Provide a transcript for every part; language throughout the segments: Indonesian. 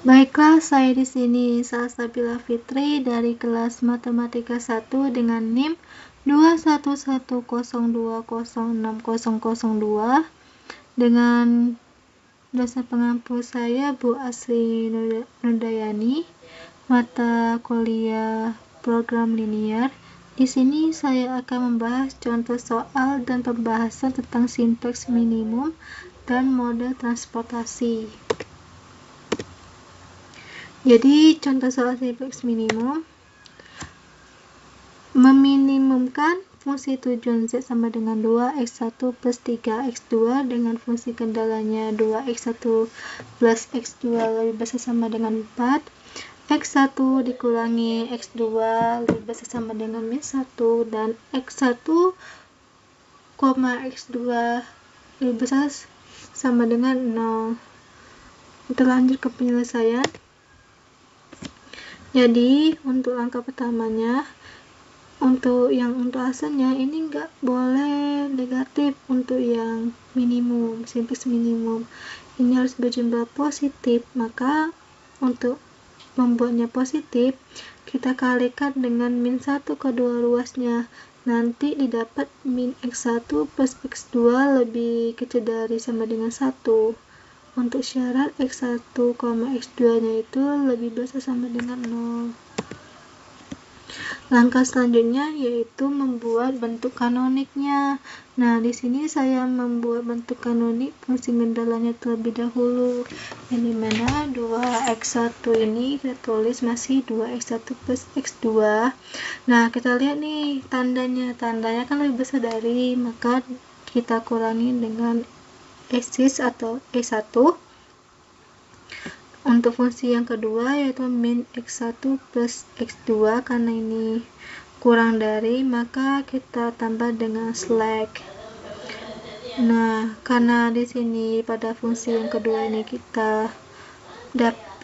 Baiklah, saya di sini Salsabila Fitri dari kelas Matematika 1 dengan NIM 21102060002 dengan dosen pengampu saya Bu Asri Nurdayani, mata kuliah program linier. Di sini saya akan membahas contoh soal dan pembahasan tentang sintaks minimum dan model transportasi. Jadi, contoh soal sintaks minimum meminimumkan fungsi tujuan Z sama dengan 2x1 plus 3x2 dengan fungsi kendalanya 2x1 plus x2 lebih besar sama dengan 4, x1 dikurangi x2 lebih besar sama dengan min 1, dan x1, x2 lebih besar sama dengan 0. Kita lanjut ke penyelesaian. Jadi, untuk langkah pertamanya, untuk asalnya ini nggak boleh negatif. Untuk yang minimum, sintaks minimum, ini harus berjumlah positif. Maka untuk membuatnya positif, kita kalikan dengan min 1 kedua ruasnya. Nanti didapat min x1 plus x2 lebih kecil dari sama dengan 1. Untuk syarat x1, x2 nya itu lebih besar sama dengan 0. Langkah selanjutnya yaitu membuat bentuk kanoniknya. Nah, di sini saya membuat bentuk kanonik fungsi kendalanya terlebih dahulu. Yang dimana 2x1 ini kita tulis masih 2x1 plus x2. Nah, kita lihat nih tandanya. Tandanya kan lebih besar dari, maka kita kurangi dengan x atau x1. Untuk fungsi yang kedua yaitu min x1 plus x2, karena ini kurang dari, maka kita tambah dengan slack. Nah, karena di sini pada fungsi yang kedua ini kita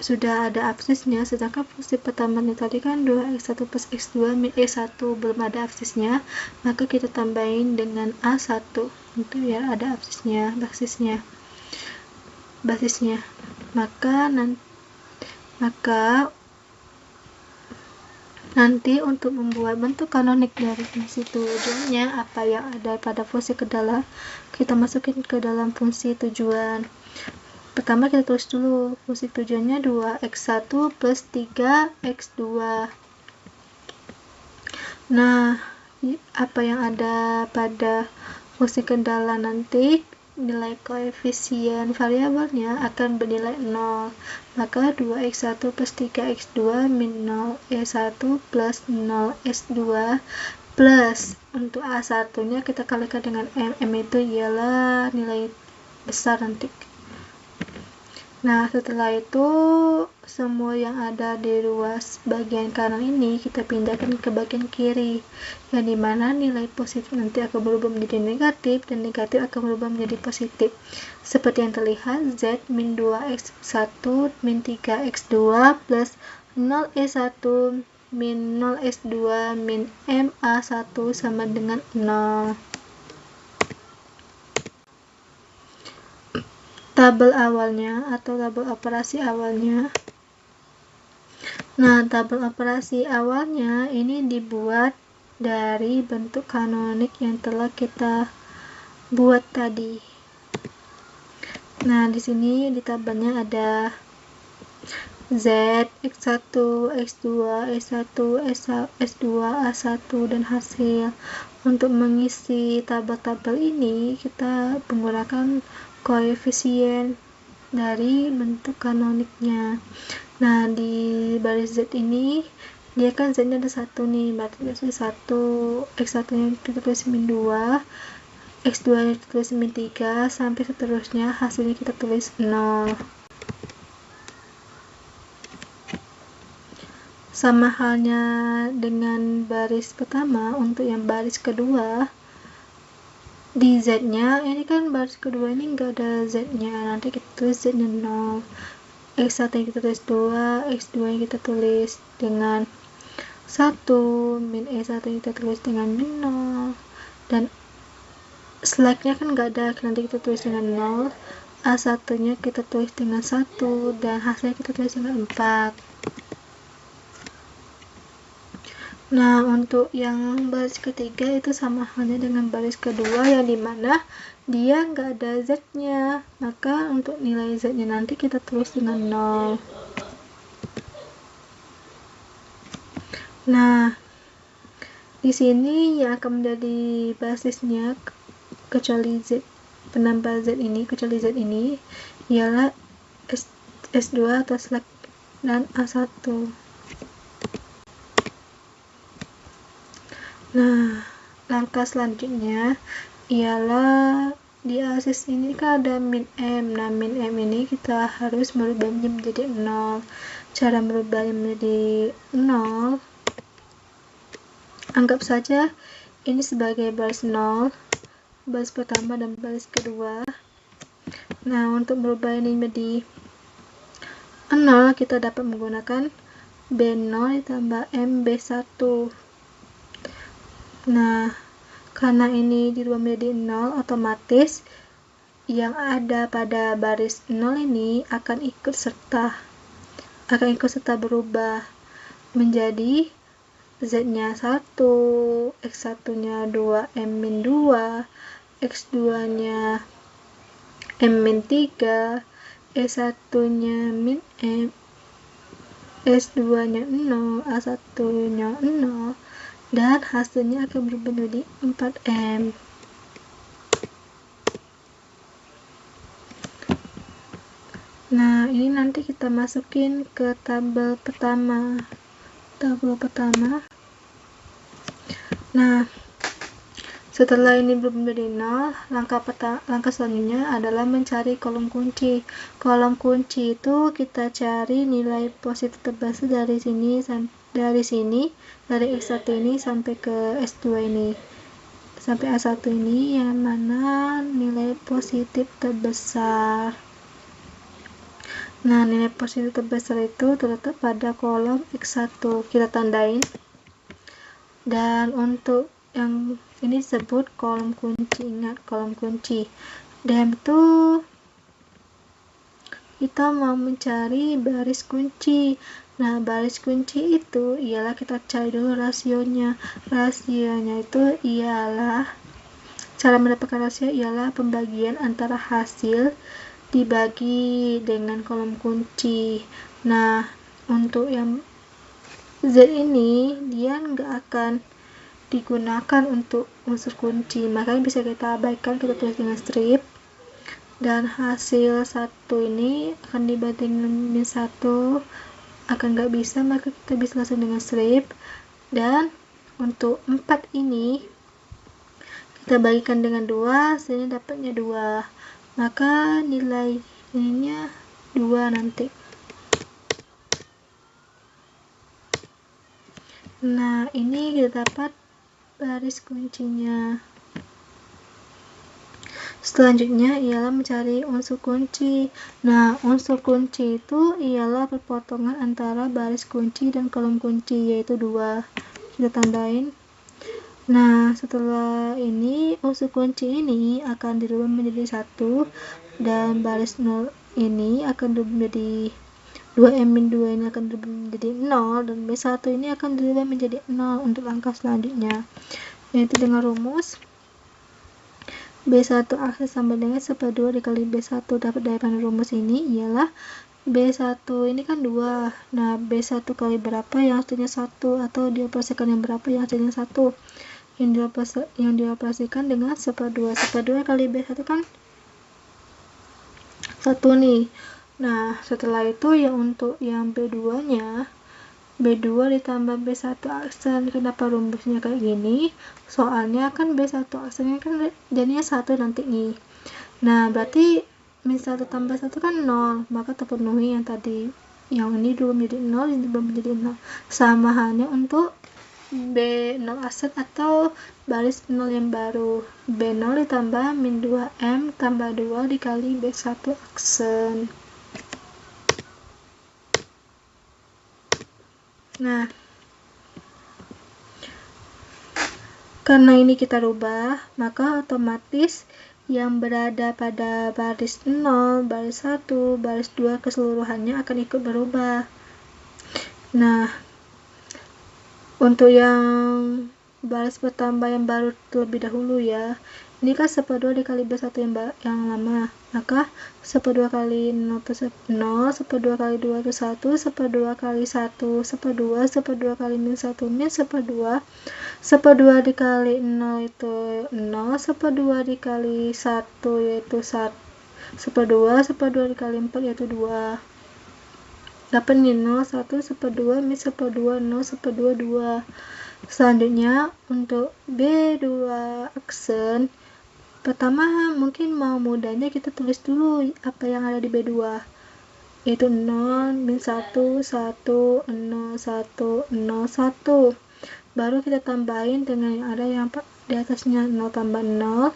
sudah ada absisnya, sedangkan fungsi pertamanya tadi kan 2x1 plus x2 min x1 belum ada absisnya, maka kita tambahin dengan a1 untuk ya ada absisnya, basisnya. Maka nanti untuk membuat bentuk kanonik dari fungsi tujuannya, apa yang ada pada fungsi kendala, kita masukin ke dalam fungsi tujuan. Pertama kita tulis dulu fungsi tujuannya 2x1 plus 3x2. Nah, apa yang ada pada fungsi kendala nanti, nilai koefisien variabelnya akan bernilai 0. Maka 2x1 plus 3x2 min 0x1 plus 0x2 plus untuk A1 nya kita kalikan dengan M itu ialah nilai besar nanti. Nah, setelah itu semua yang ada di ruas bagian kanan ini kita pindahkan ke bagian kiri, yang dimana nilai positif nanti akan berubah menjadi negatif dan negatif akan berubah menjadi positif. Seperti yang terlihat, Z min 2x1 min 3x2 plus 0x1 min 0x2 min MA1 sama dengan 0. Tabel awalnya atau tabel operasi awalnya. Nah, tabel operasi awalnya ini dibuat dari bentuk kanonik yang telah kita buat tadi. Nah, di sini di tabelnya ada Z, X1, X2, S1, S2, A1, dan hasil. Untuk mengisi tabel-tabel ini, kita menggunakan koefisien dari bentuk kanoniknya. Nah, di baris Z ini, dia kan Z-nya ada 1 nih, berarti ada 1, X1 nya kita tulis min 2, X2 nya kita tulis min 3, sampai seterusnya hasilnya kita tulis 0. Sama halnya dengan baris pertama, untuk yang baris kedua, di Z-nya, ini kan baris kedua ini enggak ada Z-nya, nanti kita tulis Z-nya 0. X1 yang kita tulis 2, X2 yang kita tulis dengan 1, min E1 yang kita tulis dengan min 0, dan slack-nya kan enggak ada, nanti kita tulis dengan 0. A1 nya kita tulis dengan 1 dan hasilnya kita tulis dengan 4. Nah, untuk yang baris ketiga itu sama halnya dengan baris kedua, yang dimana dia nggak ada Z-nya. Maka untuk nilai Z-nya nanti kita tulis dengan 0. Nah, di sini yang akan menjadi basisnya kecuali Z, penambah Z ini, kecuali Z ini, ialah S2 atau select dan A1. Nah, langkah selanjutnya ialah di asis ini kan ada min M. Nah, min M ini kita harus merubahnya menjadi 0. Cara merubahnya menjadi 0, anggap saja ini sebagai baris 0, baris pertama dan baris kedua. Nah, untuk merubah ini menjadi 0, kita dapat menggunakan B0 ditambah M B1. Nah, karena ini dirubah menjadi 0, otomatis yang ada pada baris 0 ini akan ikut serta berubah menjadi Z-nya 1, X1-nya 2, M-2, X2-nya M-3, E1-nya min M, S2-nya 0, A1-nya 0, dan hasilnya akan berubah menjadi 4M. Nah, ini nanti kita masukin ke tabel pertama. Nah, setelah ini berubah menjadi 0, langkah selanjutnya adalah mencari kolom kunci. Kolom kunci itu kita cari nilai positif terbesar dari X1 ini sampai ke S2 ini, sampai A1 ini, yang mana nilai positif terbesar. Nah, nilai positif terbesar itu terletak pada kolom X1, kita tandain. Dan untuk yang ini disebut kolom kunci. Ingat, kolom kunci. Dan itu kita mau mencari baris kunci. Nah, baris kunci itu ialah kita cari dulu rasionya. Rasionya itu ialah, cara mendapatkan rasio ialah pembagian antara hasil dibagi dengan kolom kunci. Nah, untuk yang Z ini dia nggak akan digunakan untuk unsur kunci, makanya bisa kita abaikan, kita tulis dengan strip. Dan hasil 1 ini akan dibagi dengan min 1, akan nggak bisa, maka kita bisa langsung dengan strip. Dan untuk 4 ini kita bagikan dengan 2, hasilnya dapatnya 2, maka nilai ininya 2 nanti. Nah, ini kita dapat baris kuncinya. Selanjutnya ialah mencari unsur kunci. Nah, unsur kunci itu ialah perpotongan antara baris kunci dan kolom kunci, yaitu 2. Kita tandain. Nah, setelah ini unsur kunci ini akan dirubah menjadi 1, dan baris 0 ini akan dirubah menjadi 2M-2 ini akan dirubah menjadi 0, dan B1 ini akan dirubah menjadi 0 untuk langkah selanjutnya, yaitu dengan rumus B1 akses sama dengan 1/2 dikali B1. Dapat dari rumus ini ialah B1 ini kan 2. Nah, B1 kali berapa yang hasilnya 1, atau dioperasikan yang berapa yang hasilnya 1. Yang dioperasikan dengan 1/2. 1/2 kali B1 kan 1 nih. Nah, setelah itu yang untuk yang B2-nya, B2 ditambah B1 aksen. Kenapa rumusnya kayak gini? Soalnya kan B1 aksennya kan jadinya 1 nanti nih. Nah, berarti min 1 tambah 1 kan 0, maka terpenuhi yang tadi. Yang ini dulu menjadi 0, ini belum menjadi 0. Sama halnya untuk B0 aksen atau baris 0 yang baru. B0 ditambah min 2M tambah 2 dikali B1 aksen. Nah, karena ini kita rubah, maka otomatis yang berada pada baris 0, baris 1, baris 2 keseluruhannya akan ikut berubah. Nah, untuk yang baris bertambah yang baru terlebih dahulu ya, ini kan 1/2 dikali B1 yang lama, maka 1/2 kali 0 itu 0, 1/2 kali 2 itu 1, 1/2 kali 1, 1/2, 1/2 kali min 1, min 1/2, 1/2 dikali 0 itu 0, 1/2 dikali 1 yaitu 1/2, 1/2 dikali 4 yaitu 2. Dapat nih 0, 1, 1/2, min 1/2, 0, 1/2, 2. Selanjutnya, untuk B2 aksen, pertama mungkin mau mudahnya kita tulis dulu apa yang ada di B2. Yaitu 0, min 1, 1, 0, 1, 0, 1. Baru kita tambahin dengan yang ada yang di atasnya 0 tambah 0,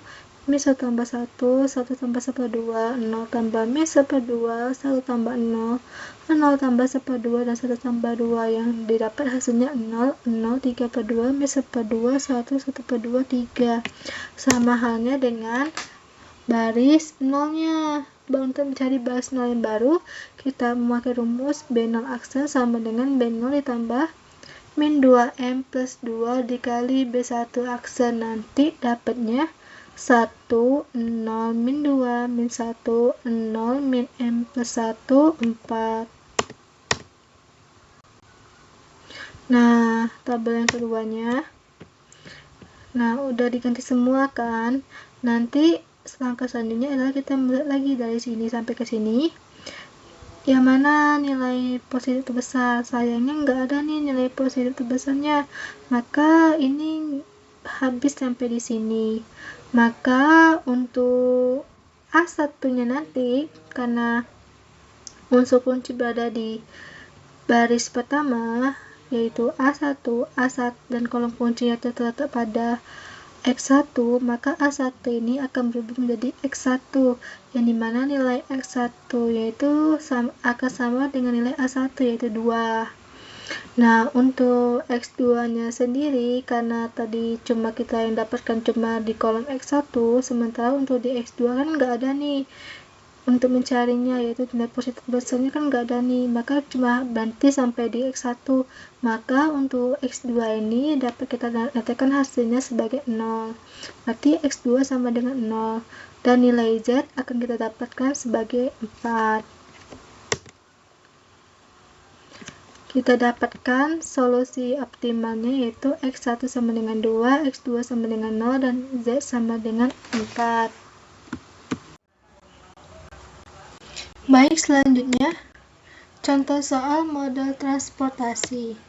min 1 tambah 1, 1 tambah 1/2, 0 tambah min 1/2, 1 tambah 0, 0 tambah 1/2, dan 1 tambah 2 yang didapat hasilnya 0, 0, 3/2, min 1/2, 1, 1/2, 3. Sama halnya dengan baris 0-nya. Untuk mencari baris 0 yang baru, kita memakai rumus B0 aksen sama dengan B0 ditambah min 2M plus 2 dikali B1 aksen. Nanti dapatnya 1, 0, min 2, min 1, 0, min M plus 1, 4. Nah, tabel yang keduanya. Nah, udah diganti semua kan? Nanti langkah selanjutnya adalah kita melihat lagi dari sini sampai ke sini. Yang mana nilai positif terbesar? Sayangnya nggak ada nih nilai positif terbesarnya. Maka ini habis sampai di sini. Maka untuk A1-nya nanti, karena unsur kunci berada di baris pertama, yaitu A1, A1 dan kolom kuncinya terletak pada X1, maka A1 ini akan berubah menjadi X1, yang dimana nilai X1 yaitu akan sama dengan nilai A1 yaitu 2. Nah, untuk X2-nya sendiri, karena tadi cuma kita yang dapatkan cuma di kolom X1, sementara untuk di X2 kan nggak ada nih untuk mencarinya, yaitu nilai positif besarnya kan nggak ada nih, maka cuma berhenti sampai di X1. Maka untuk X2 ini dapat kita nyatakan hasilnya sebagai 0. Berarti X2 sama dengan 0, dan nilai Z akan kita dapatkan sebagai 4. Kita dapatkan solusi optimalnya yaitu X1 sama dengan 2, X2 sama dengan 0, dan Z sama dengan 4. Baik, selanjutnya contoh soal model transportasi.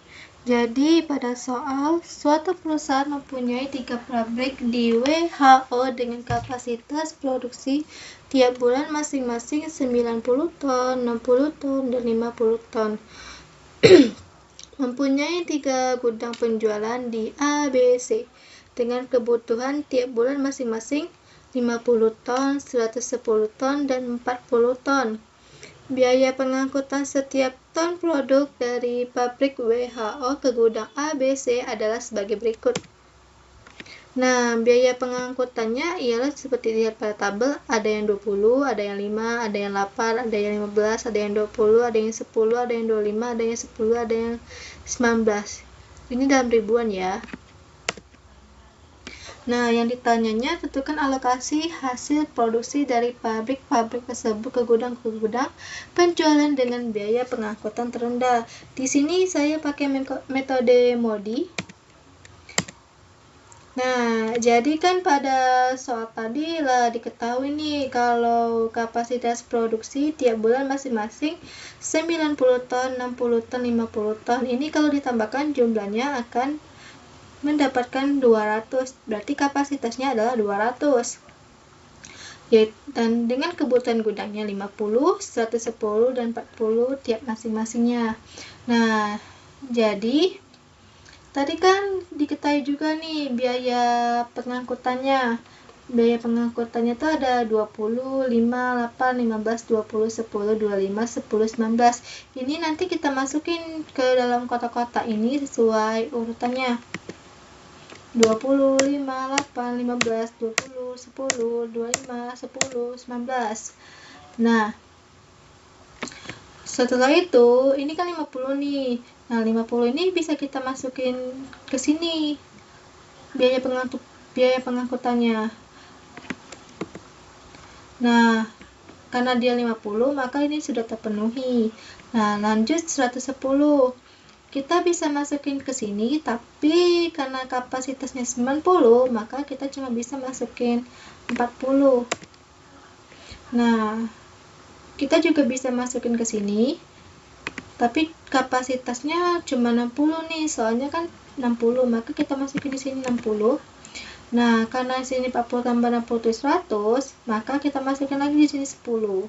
Jadi pada soal, suatu perusahaan mempunyai 3 pabrik di WHO dengan kapasitas produksi tiap bulan masing-masing 90 ton, 60 ton, dan 50 ton. Mempunyai 3 gudang penjualan di A, B, C dengan kebutuhan tiap bulan masing-masing 50 ton, 110 ton, dan 40 ton. Biaya pengangkutan setiap ton produk dari pabrik WHO ke gudang A, B, C adalah sebagai berikut. Nah, biaya pengangkutannya ialah seperti dilihat pada tabel, ada yang 20, ada yang 5, ada yang 8, ada yang 15, ada yang 20, ada yang 10, ada yang 25, ada yang 10, ada yang 19. Ini dalam ribuan ya. Nah, yang ditanyanya tentukan alokasi hasil produksi dari pabrik-pabrik tersebut ke gudang penjualan dengan biaya pengangkutan terendah. Di sini saya pakai metode MODI. Nah, jadi kan pada soal tadi lah diketahui nih kalau kapasitas produksi tiap bulan masing-masing 90 ton, 60 ton, 50 ton. Ini kalau ditambahkan jumlahnya akan mendapatkan 200. Berarti kapasitasnya adalah 200. Dan dengan kebutuhan gudangnya 50, 110, dan 40 tiap masing-masingnya. Nah, jadi tadi kan diketahui juga nih biaya pengangkutannya. Biaya pengangkutannya itu ada 20, 5, 8, 15, 20, 10, 25, 10, 19. Ini nanti kita masukin ke dalam kotak-kotak ini sesuai urutannya. 20, 5, 8, 15, 20, 10, 25, 10, 19. Nah, setelah itu, ini kan 50 nih. Nah, 50 ini bisa kita masukin ke sini. Biaya pengangkutannya. Nah, karena dia 50, maka ini sudah terpenuhi. Nah, lanjut 110. Kita bisa masukin ke sini, tapi karena kapasitasnya 90, maka kita cuma bisa masukin 40. Nah, kita juga bisa masukin ke sini, tapi kapasitasnya cuma 60 nih, soalnya kan 60, maka kita masukin di sini 60. Nah, karena sini 40 tambah 60 itu 100, maka kita masukin lagi di sini 10.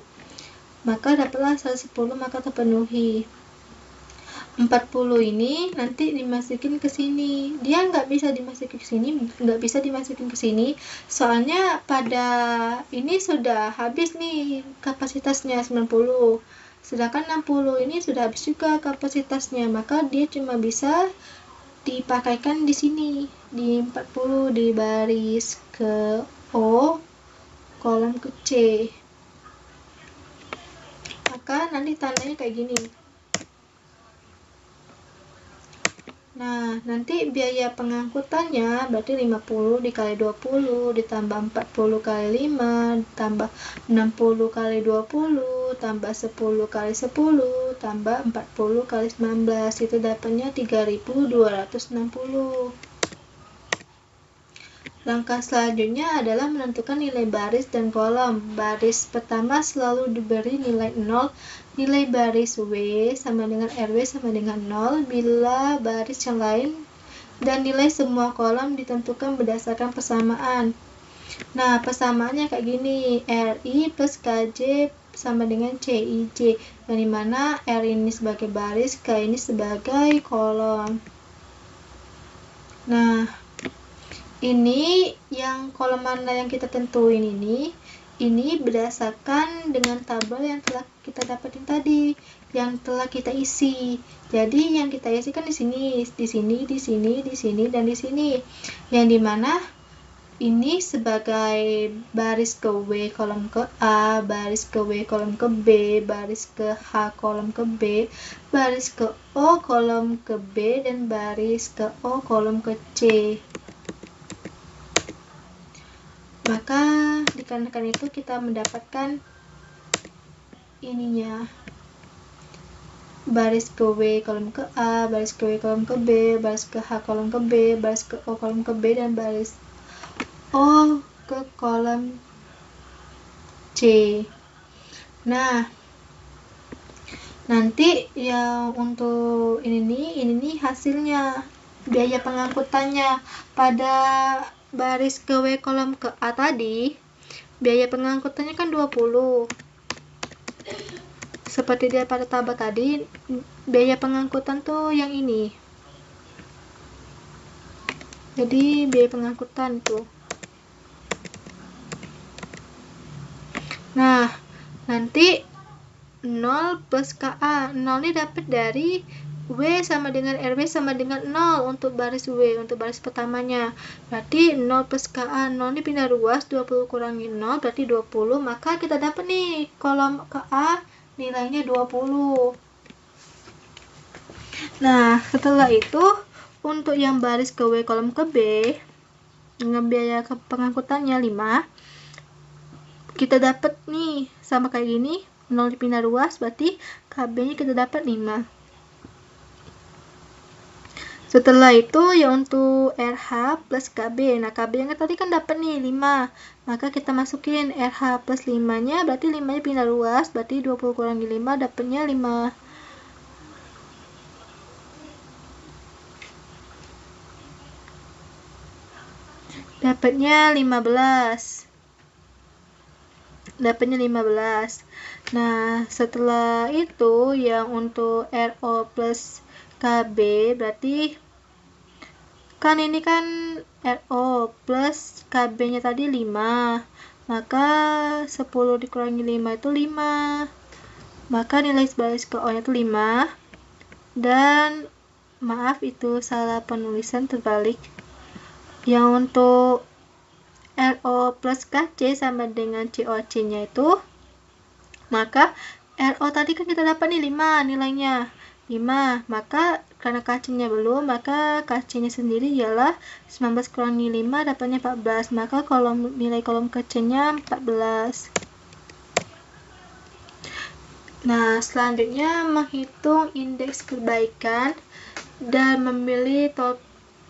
Maka dapatlah 110, maka terpenuhi. 40 ini nanti dimasukin ke sini. Dia nggak bisa dimasukin ke sini, soalnya pada ini sudah habis nih kapasitasnya 90. Sedangkan 60 ini sudah habis juga kapasitasnya, maka dia cuma bisa dipakaikan di sini, di 40, di baris ke O, kolom ke C. Maka nanti tandanya kayak gini. Nah, nanti biaya pengangkutannya berarti 50 dikali 20 ditambah 40 kali 5 tambah 60 kali 20 tambah 10 kali 10 tambah 40 kali 19, itu dapatnya 3260. Langkah selanjutnya adalah menentukan nilai baris dan kolom. Baris pertama selalu diberi nilai 0, nilai baris W sama dengan RW sama dengan 0 bila baris yang lain, dan nilai semua kolom ditentukan berdasarkan persamaan. Nah, persamaannya kayak gini, RI plus KJ sama dengan CIJ, yang dimana R ini sebagai baris, K ini sebagai kolom. Nah, ini yang kolom mana yang kita tentuin ini berdasarkan dengan tabel yang telah kita dapetin tadi, yang telah kita isi. Jadi yang kita isi kan di sini, di sini, di sini, di sini, dan di sini. Yang dimana ini sebagai baris ke W kolom ke A, baris ke W kolom ke B, baris ke H kolom ke B, baris ke O kolom ke B, dan baris ke O kolom ke C. Maka dikarenakan itu kita mendapatkan ininya, baris ke W kolom ke A, baris ke W kolom ke B, baris ke H kolom ke B, baris ke O kolom ke B, dan baris O ke kolom C. Nah, nanti yang untuk ini nih hasilnya, biaya pengangkutannya. Pada baris ke W kolom ke A tadi, biaya pengangkutannya kan 20. Seperti dia pada tabel tadi, biaya pengangkutan tuh yang ini. Jadi biaya pengangkutan tuh. Nah, nanti 0 plus KA. 0 ini dapat dari W sama dengan RW sama dengan 0 untuk baris W, untuk baris pertamanya. Berarti 0 plus KA, 0 ini pindah ruas, 20 kurangi 0 berarti 20. Maka kita dapat nih kolom KA nilainya 20. Nah, setelah itu untuk yang baris ke W kolom ke B dengan biaya pengangkutannya 5, kita dapat nih sama kayak gini, 0 dipindah ruas berarti KB-nya kita dapat 5. Setelah itu ya untuk RH plus KB. Nah, KB yang tadi kan dapat nih 5. Maka kita masukin RH plus 5-nya, berarti 5-nya pindah ruas, berarti 20 kurangi 5 dapatnya 5. Dapatnya 15. Nah, setelah itu yang untuk RO plus KB berarti kan ini kan RO plus KB-nya tadi 5, maka 10 dikurangi 5 itu 5, maka nilai baris ke O-nya itu 5, dan maaf itu salah penulisan, terbalik. Yang untuk RO plus KC sama dengan COC nya itu, maka RO tadi kan kita dapat nih 5 nilainya 5, maka karena KC nya belum, maka KC nya sendiri ialah 19 kurangi 5 dapatnya 14, maka nilai kolom KC nya 14. Nah, selanjutnya menghitung indeks perbaikan dan memilih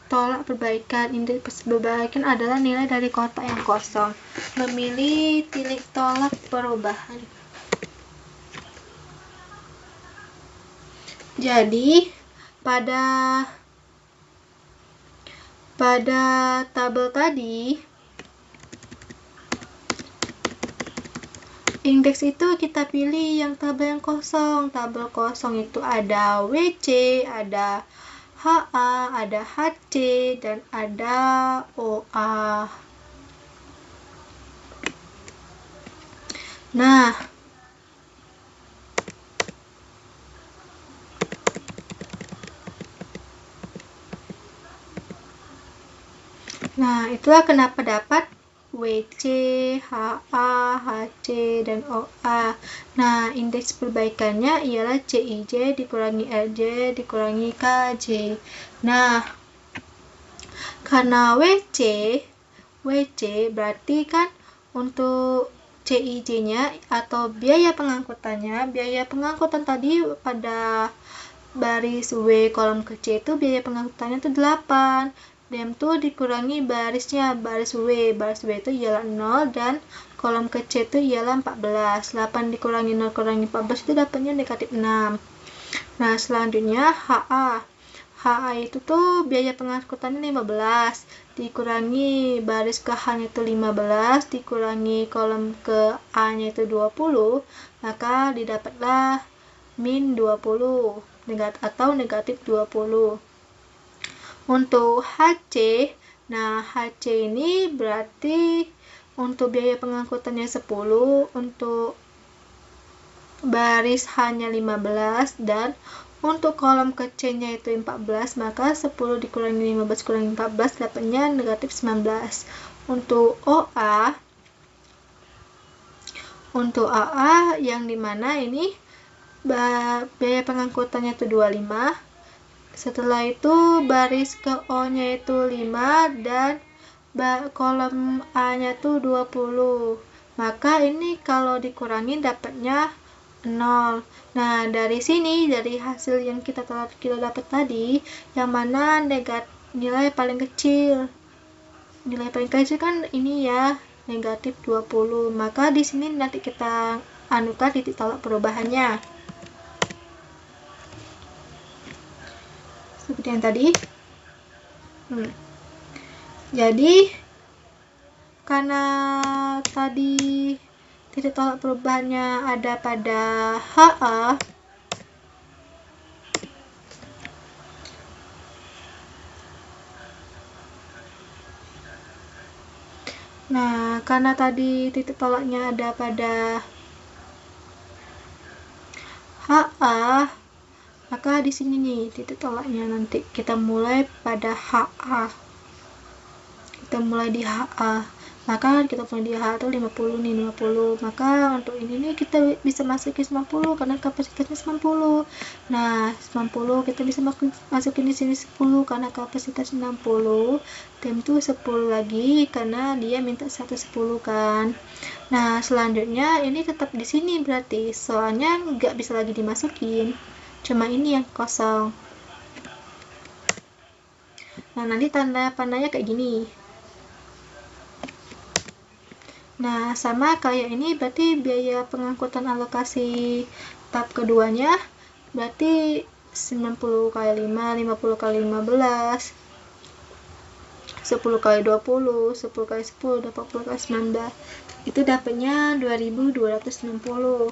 tolak perbaikan. Indeks perbaikan adalah nilai dari kotak yang kosong. Memilih titik tolak perubahan. Jadi, pada tabel tadi, indeks itu kita pilih yang tabel yang kosong. Tabel kosong itu ada WC, ada HA, ada HC, dan ada OA. Nah, itulah kenapa dapat WC, HA, HC, dan OA. Nah, indeks perbaikannya ialah CIJ dikurangi RJ dikurangi KJ. Nah, karena WC berarti kan untuk CIJ-nya atau biaya pengangkutan tadi pada baris W kolom kecil itu biaya pengangkutannya itu 8. Dem itu dikurangi baris W itu ialah 0 dan kolom kecil itu ialah 14. 8 dikurangi 0 kurangi 14 itu dapatnya negatif 6. Nah, selanjutnya HA itu tuh biaya pengangkutannya 15 dikurangi baris ke H-nya itu 15 dikurangi kolom ke A-nya itu 20, maka didapatlah min 20 atau negatif 20. Untuk HC, nah HC ini berarti untuk biaya pengangkutannya 10, untuk baris H-nya 15, dan untuk kolom ke C-nya itu 14, maka 10 dikurangi 15 kurangi 14 dapatnya negatif 19. Untuk AA yang dimana ini biaya pengangkutannya itu 25, setelah itu baris ke O-nya itu 5 dan kolom A-nya itu 20. Maka ini kalau dikurangi dapatnya 0. Nah, dari sini, dari hasil yang kita dapat tadi, yang mana nilai paling kecil. Nilai paling kecil kan ini ya, negatif 20. Maka di sini nanti kita anukan titik tolak perubahannya. Seperti yang tadi. Jadi, karena tadi titik tolak perubahannya ada pada HA, nah karena tadi titik tolaknya ada pada HA, maka di sini nih titik tolaknya nanti kita mulai pada HA. Kita mulai di HA. Maka kita mulai di HA itu 50 nih, 50. Maka untuk ini nih kita bisa masukin 90 karena kapasitasnya 90. Nah, 90 kita bisa masukin di sini 10 karena kapasitas 60. Dan itu 10 lagi karena dia minta 110 kan. Nah, selanjutnya ini tetap di sini berarti soalnya nggak bisa lagi dimasukin. Cuma ini yang kosong. Nah, nanti tanda pandanya kayak gini. Nah, sama kayak ini berarti biaya pengangkutan alokasi tahap keduanya berarti 90 kali 5, 50 kali 15, 10 kali 20, 10 kali 10, 80 kali 19. Itu dapatnya 2260.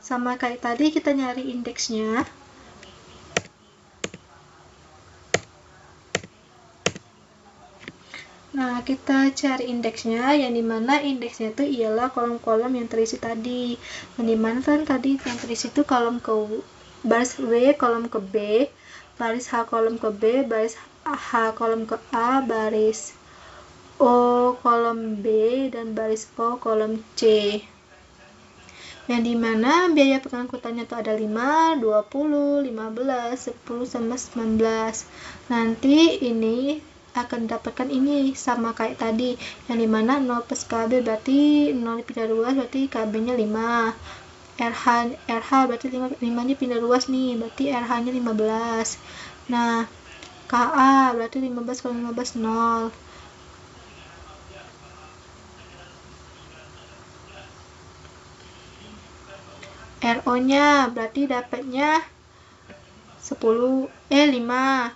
Sama kayak tadi kita nyari indeksnya. Nah, kita cari indeksnya, yang dimana indeksnya itu ialah kolom-kolom yang terisi tadi. Yang dimana kan tadi yang terisi itu kolom ke baris W kolom ke B, baris H kolom ke B, baris H kolom ke A, baris O kolom B, dan baris O kolom C. Yang dimana biaya pengangkutannya itu ada 5, 20, 15, 10, sama 19. Nanti ini akan dapatkan ini sama kayak tadi, yang dimana 0 plus KB berarti 0 pindah ruas, berarti KB nya 5, RH berarti 5 nya pindah ruas nih, berarti RH nya 15. Nah KA berarti 15 kalau 15 0. RO nya berarti dapatnya 5.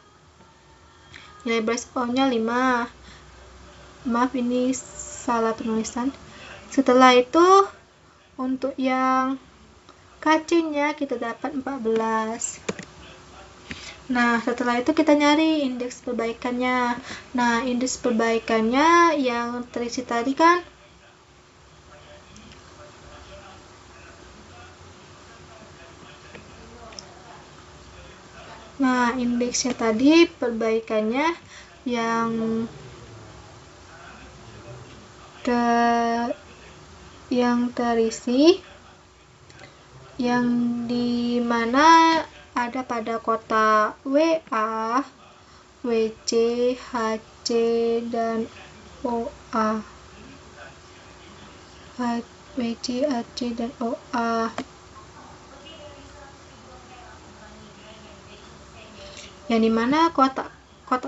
Nilai baris O nya 5. Maaf ini salah penulisan. Setelah itu untuk yang KC nya kita dapat 14. Nah setelah itu kita nyari indeks perbaikannya. Nah indeks perbaikannya yang terisi tadi kan indeksnya tadi perbaikannya yang terisi yang dimana ada pada kota WA, WC, HC, dan OA. WC, HC, dan OA. Yang dimana kotak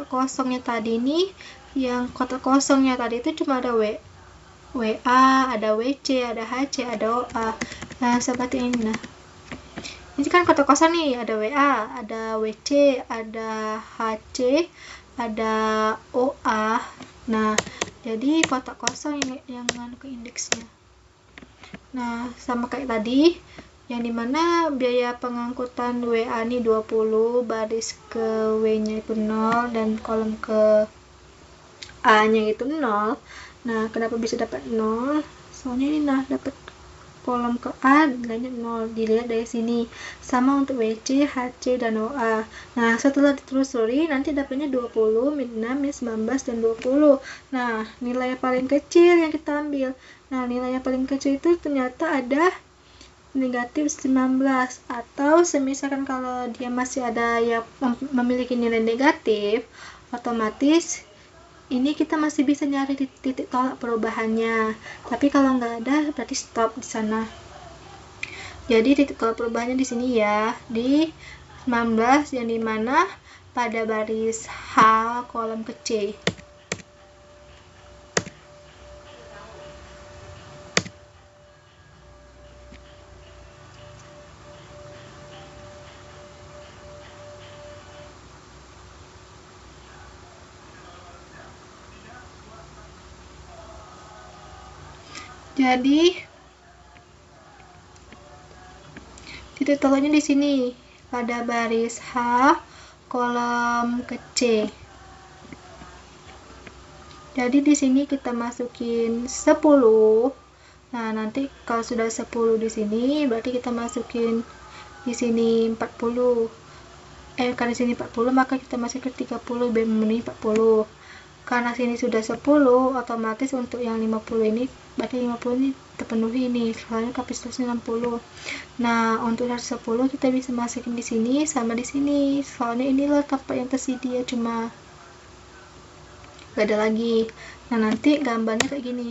kosongnya tadi nih, yang kotak kosongnya tadi itu cuma ada WA, ada WC, ada HC, ada OA. Nah seperti ini. Nah ini kan kotak kosong nih, ada WA, ada WC, ada HC, ada OA. Nah jadi kotak kosong yang ke indeksnya. Nah sama kayak tadi, yang dimana biaya pengangkutan WA ini 20, baris ke W nya itu 0, dan kolom ke A nya itu 0. Nah kenapa bisa dapat 0? Soalnya ini dapat kolom ke A nilainya 0, dilihat dari sini. Sama untuk WC, HC, dan OA. Nah setelah ditelusuri nanti dapatnya 20, min 6, min 19, dan 20. Nah nilai yang paling kecil yang kita ambil. Nah nilai yang paling kecil itu ternyata ada negatif 19, atau semisalkan kalau dia masih ada yang memiliki nilai negatif, otomatis ini kita masih bisa nyari titik tolak perubahannya. Tapi kalau nggak ada berarti stop di sana. Jadi titik tolak perubahannya di sini ya, di 19, yang dimana pada baris H kolom ke C. Jadi titik tolaknya di sini pada baris H kolom ke C. Jadi di sini kita masukin 10. Nah, nanti kalau sudah 10 di sini berarti kita masukin di sini 40. Karena di sini 40 maka kita masukin 30 biar memenuhi 40. Karena sini sudah 10, otomatis untuk yang 50 ini berarti 50 ini terpenuhi nih, soalnya kapasitasnya 60. Nah untuk 110 kita bisa masukin di sini sama di sini, soalnya inilah tempat yang tersedia, cuma gak ada lagi. Nah nanti gambarnya kayak gini,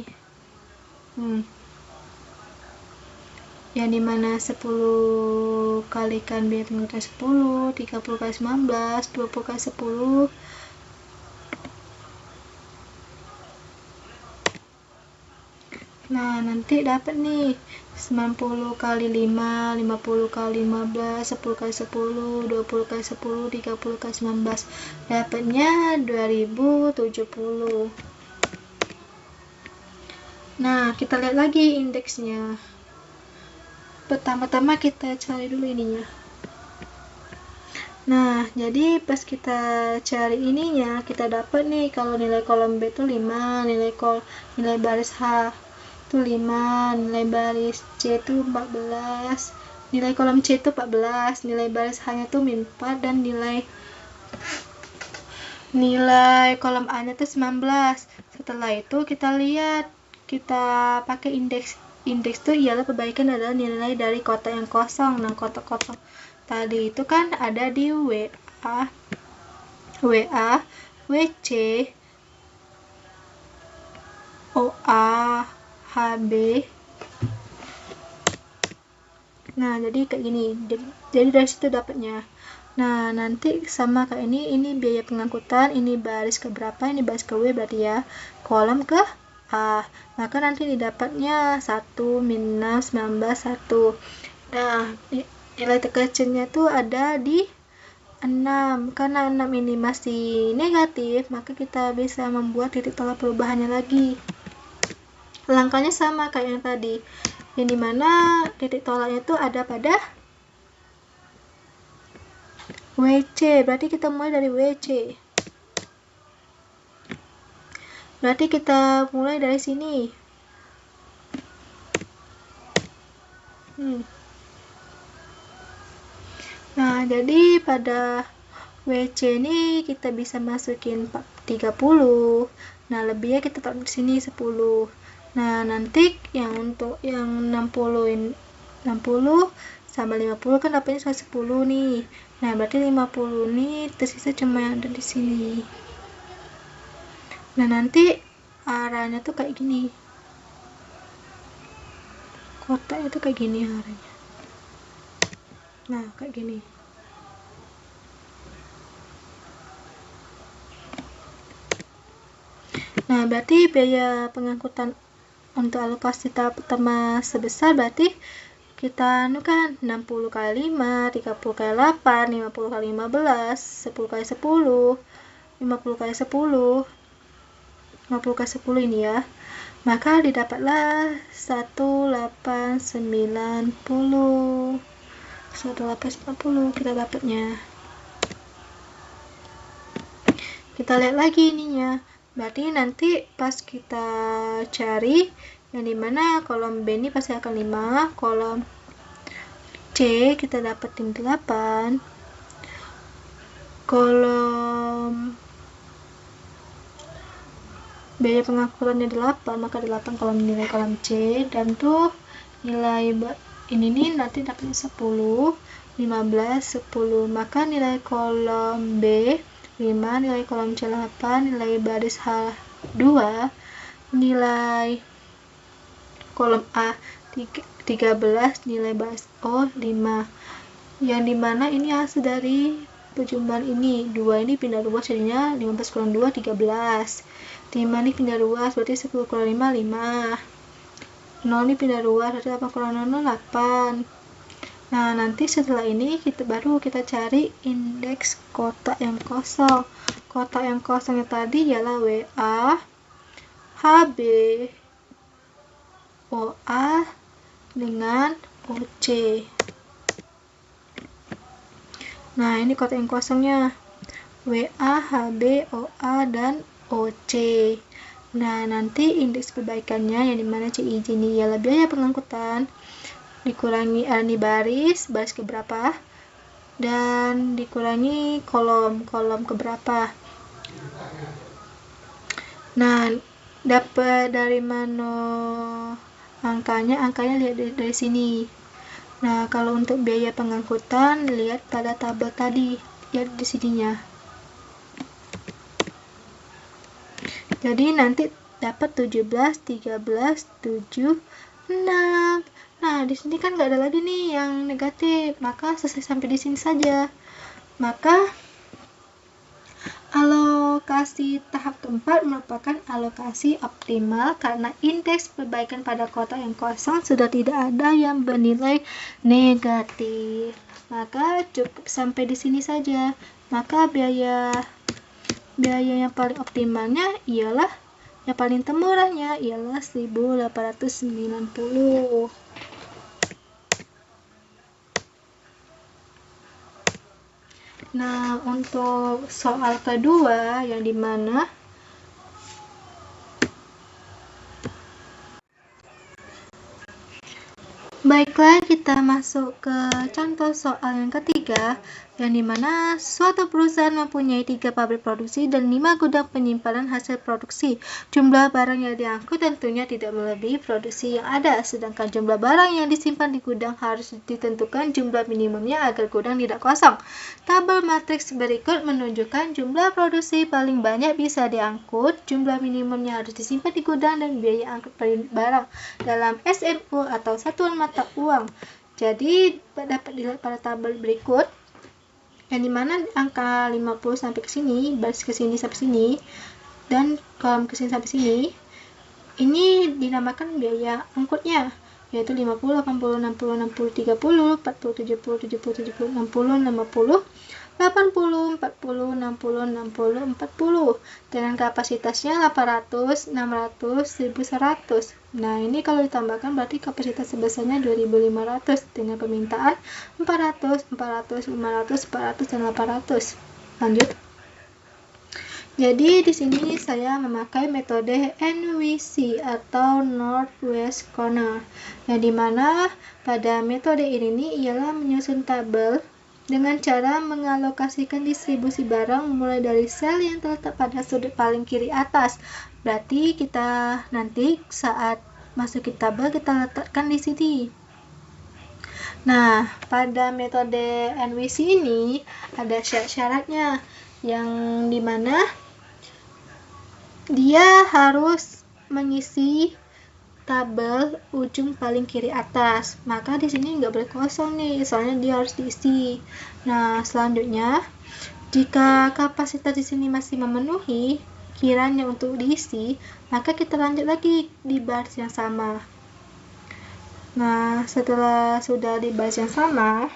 yang dimana 10 kalikan biaya pengangkutan 10, 30 kali 19, 20 kali 10. Nah nanti dapat nih 90 kali 5, 50 kali 15, 10 kali 10, 20 kali 10, 30 kali 19. Dapatnya 2070. Nah kita lihat lagi indeksnya. Pertama-tama kita cari dulu ininya. Nah jadi pas kita cari ininya, kita dapat nih kalau nilai kolom B itu 5, nilai baris H itu 5, nilai baris C itu 14, nilai kolom C itu 14, nilai baris H nya itu min 4, dan nilai nilai kolom A-nya itu 19. Setelah itu kita lihat, kita pakai indeks. Indeks itu ialah perbaikan adalah nilai dari kotak yang kosong. Nah, kotak kosong tadi itu kan ada di WA, WC, OA, HB. Nah, jadi kayak gini. Jadi dari situ dapatnya. Nah, nanti sama kayak ini biaya pengangkutan, ini baris ke berapa, ini baris ke W berarti ya, kolom ke A. Maka nanti didapatnya 1 minus 19, 1. Nah, nilai terkecilnya tuh ada di 6. Karena 6 ini masih negatif, maka kita bisa membuat titik tolak perubahannya lagi. Langkahnya sama kayak yang tadi, yang dimana titik tolaknya itu ada pada WC, berarti kita mulai dari WC. Berarti kita mulai dari sini. Nah, jadi pada WC ini kita bisa masukin 30. Nah, lebihnya kita taruh di sini 10. Nah, nanti yang untuk yang 60 sama 50 kan dapatnya 110 nih. Nah, berarti 50 nih tersisa cuma yang ada di sini. Nah, nanti arahnya tuh kayak gini. Kotaknya tuh kayak gini arahnya. Nah, kayak gini. Nah, berarti biaya pengangkutan untuk alokasi tahap pertama sebesar, berarti kita kan 60 kali 5, 30 kali 8, 50 kali 15, 10 kali 10, 50 kali 10, 50 kali 10 ini ya. Maka didapatlah 1890. 1890 kita dapatnya. Kita lihat lagi ininya. Berarti nanti pas kita cari yang dimana kolom B ini pasti akan 5, kolom C kita dapetin 8, kolom biaya pengangkutannya 8, maka 8 kolom nilai kolom C, dan tuh nilai ini nih nanti dapatnya 10, 15, 10, maka nilai kolom B 5, nilai kolom C 8, nilai baris H 2, nilai kolom A 13, nilai baris O 5. Yang dimana ini hasil dari perjumpaan ini. 2 ini pindah ruas jadinya 15 kurang 2, 13. 5 ini pindah ruas berarti 10 kurang 5, 5. 0 ini pindah ruas berarti 8 kurang 0, 8. Nah, nanti setelah ini baru kita cari indeks kotak yang kosong. Kotak yang kosongnya tadi ialah WA, HB, OA dengan OC. Nah, ini kotak yang kosongnya. WA, HB, OA, dan OC. Nah, nanti indeks perbaikannya yang dimana CIJ ini ialah biaya pengangkutan dikurangi ini baris keberapa, dan dikurangi kolom keberapa. Nah, dapat dari mana angkanya lihat dari sini. Nah, kalau untuk biaya pengangkutan lihat pada tabel tadi, lihat di sininya. Jadi nanti dapat 17, 13, 7, 6. Nah, di sini kan nggak ada lagi nih yang negatif, maka selesai sampai di sini saja. Maka alokasi tahap keempat merupakan alokasi optimal karena indeks perbaikan pada kotak yang kosong sudah tidak ada yang bernilai negatif. Maka cukup sampai di sini saja. Maka biaya yang paling optimalnya ialah, yang paling termurahnya ialah 1890. Nah, untuk soal kedua yang dimana baiklah, kita masuk ke contoh soal yang ketiga, yang dimana suatu perusahaan mempunyai 3 pabrik produksi dan 5 gudang penyimpanan hasil produksi. Jumlah barang yang diangkut tentunya tidak melebihi produksi yang ada, sedangkan jumlah barang yang disimpan di gudang harus ditentukan jumlah minimumnya agar gudang tidak kosong. Tabel matriks berikut menunjukkan jumlah produksi paling banyak bisa diangkut, jumlah minimumnya harus disimpan di gudang, dan biaya angkut barang dalam SMU atau satuan mata uang. Jadi dapat dilihat pada tabel berikut, yang dimana angka 50 sampai ke sini, baris ke sini sampai sini, dan kolom ke sini sampai sini, ini dinamakan biaya angkutnya, yaitu 50, 80, 60, 60, 30, 40, 70, 70, 70, 60, 50, 80, 40, 60, 60, 40, dengan kapasitasnya 800, 600, 1100. Nah, ini kalau ditambahkan berarti kapasitas sebesarnya 2500 dengan permintaan 400, 400, 500, 400, dan 800. Lanjut. Jadi di sini saya memakai metode NWC atau Northwest Corner, yang dimana pada metode ini ialah menyusun tabel dengan cara mengalokasikan distribusi barang mulai dari sel yang terletak pada sudut paling kiri atas. Berarti kita nanti saat masukin tabel kita letakkan di sini. Nah, pada metode NWC ini ada syarat-syaratnya, yang dimana dia harus mengisi tabel ujung paling kiri atas. Maka di sini nggak boleh kosong nih, soalnya dia harus diisi. Nah, selanjutnya jika kapasitas di sini masih memenuhi kiranya untuk diisi, maka kita lanjut lagi di baris yang sama. Nah, setelah sudah di baris yang sama,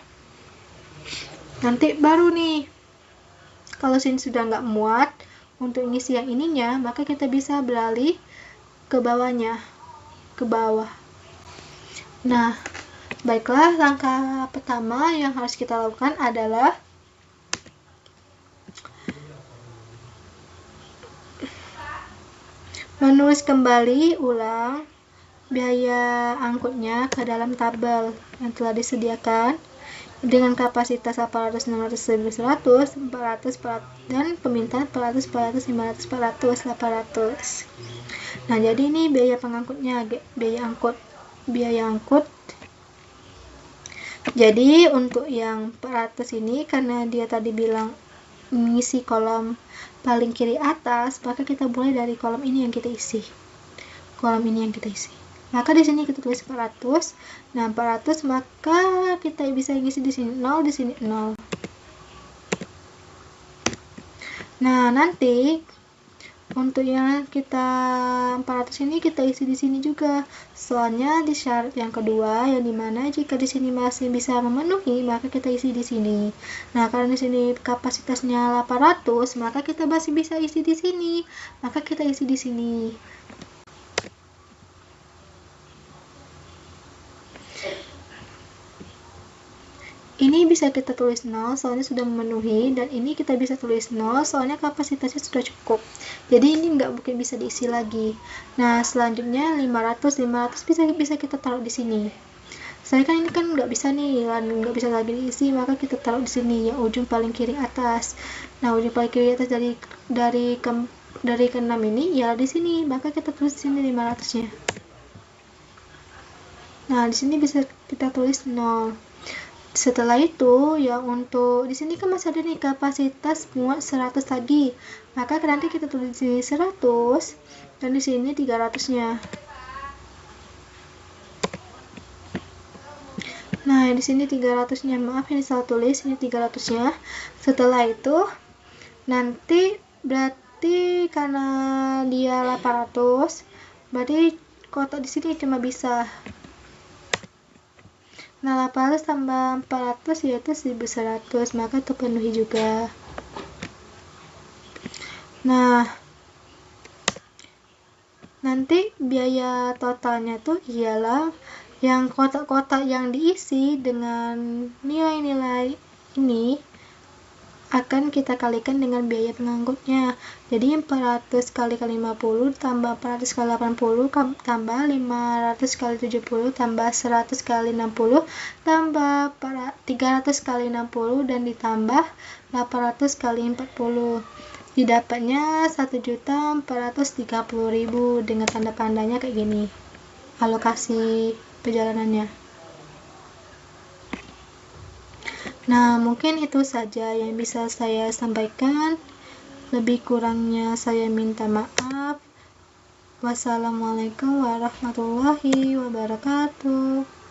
nanti baru nih, kalau sini sudah nggak muat untuk ngisi yang ininya, maka kita bisa beralih ke bawahnya, ke bawah. Nah, baiklah, langkah pertama yang harus kita lakukan adalah menulis kembali ulang biaya angkutnya ke dalam tabel yang telah disediakan dengan kapasitas 800, 600, 1100, 400, dan permintaan 400, 400, 500, 400, 800. Nah, jadi ini biaya pengangkutnya, biaya angkut. Jadi untuk yang 400 ini, karena dia tadi bilang mengisi kolom paling kiri atas, maka kita mulai dari kolom ini yang kita isi. Kolom ini yang kita isi. Maka di sini kita tulis 400. Nah, 400 maka kita bisa isi di sini 0, di sini 0. Nah, nanti untuk yang kita 400 ini kita isi di sini juga. Soalnya di syarat yang kedua, yang dimana jika di sini masih bisa memenuhi, maka kita isi di sini. Nah, karena di sini kapasitasnya 800, maka kita masih bisa isi di sini. Maka kita isi di sini. Ini bisa kita tulis 0 soalnya sudah memenuhi, dan ini kita bisa tulis 0 soalnya kapasitasnya sudah cukup. Jadi ini nggak mungkin bisa diisi lagi. Nah, selanjutnya 500 bisa kita taruh di sini. Soalnya kan ini kan nggak bisa nih, nggak bisa lagi diisi, maka kita taruh di sini yang ujung paling kiri atas. Nah, ujung paling kiri atas dari ke-6 ini ya di sini, maka kita tulis di sini 500-nya. Nah, di sini bisa kita tulis 0. Setelah itu, yang untuk di sini kan masih ada nih kapasitas muat 100 lagi. Maka nanti kita tulis di sini 100 dan di sini 300-nya. Nah, di sini 300-nya. Maaf ini salah tulis, ini 300-nya. Setelah itu nanti berarti karena dia 800, berarti kotak di sini cuma bisa. Nah, 800 tambah 400 yaitu 1100, maka terpenuhi juga. Nah, nanti biaya totalnya tuh ialah yang kotak-kotak yang diisi dengan nilai-nilai ini akan kita kalikan dengan biaya pengangkutnya. Jadi 400 kali 50 tambah 400 kali 80 tambah 500 kali 70 tambah 100 kali 60 tambah 300 kali 60 dan ditambah 800 kali 40. Didapatnya 1.430.000 dengan tanda pandanya kayak gini. Alokasi perjalanannya. Nah, mungkin itu saja yang bisa saya sampaikan. Lebih kurangnya saya minta maaf. Wassalamualaikum warahmatullahi wabarakatuh.